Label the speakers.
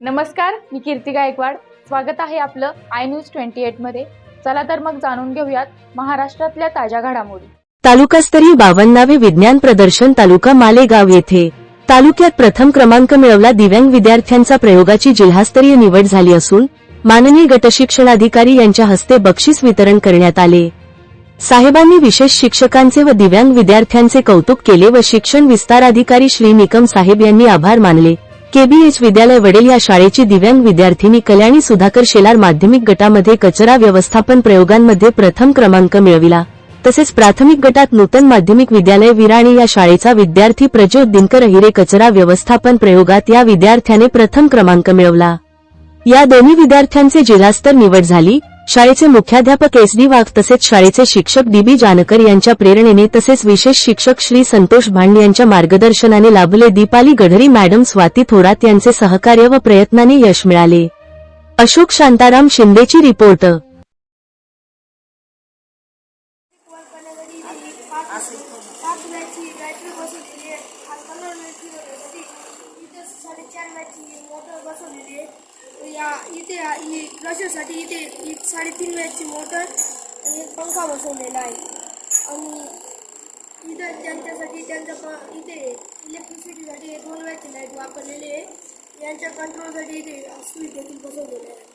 Speaker 1: नमस्कार, मी कीर्ती गायकवाड. स्वागत आहे आपलं आय न्यूज 28 मध्ये. चला तर मग जाणून घेऊयात महाराष्ट्रातल्या ताज्या घडामोडी.
Speaker 2: तालुकास्तरीय 52वे विज्ञान प्रदर्शन तालुका मालेगाव येथे तालुक्यात प्रथम क्रमांक मिळवला. दिव्यांग विद्यार्थ्यांचा प्रयोगाची जिल्हास्तरीय निवड झाली असून माननीय गटशिक्षणाधिकारी यांच्या हस्ते बक्षीस वितरण करण्यात आले. साहेबांनी विशेष शिक्षकांचे व दिव्यांग विद्यार्थ्यांचे कौतुक केले व शिक्षण विस्ताराधिकारी श्री निकम साहेब यांनी आभार मानले. केबीएच विद्यालय वडेल या शाळेची दिव्यांग विद्यार्थिनी कल्याणी सुधाकर शेलार माध्यमिक गटामध्ये कचरा व्यवस्थापन प्रयोगांमध्ये प्रथम क्रमांक मिळविला. तसेच प्राथमिक गटात नूतन माध्यमिक विद्यालय विराणी या शाळेचा विद्यार्थी प्रज्योत दिनकर अहिरे कचरा व्यवस्थापन प्रयोगात या विद्यार्थ्याने प्रथम क्रमांक मिळवला. या दोन्ही विद्यार्थ्यांचे जिल्हास्तर निवड झाली. शाळेचे मुख्याध्यापक एस डी वाघ तसेच शाळेचे शिक्षक डी बी जानकर यांच्या प्रेरणेने तसेच विशेष शिक्षक श्री संतोष भांड यांच्या मार्गदर्शनाने लाभले. दीपाली गढरी मॅडम, स्वाती थोरात यांचे सहकार्य व प्रयत्नाने यश मिळाले. अशोक शांताराम शिंदेची रिपोर्ट.
Speaker 3: इथे रशासाठी इथे 3.5 वॅटची मोटर आणि एक पंखा बसवलेला आहे. आणि इथं त्यांच्यासाठी इथे इलेक्ट्रिसिटीसाठी 2 वॅटची लाईट वापरलेली आहे. यांच्या कंट्रोलसाठी इथे स्विच देखील बसवलेले आहे.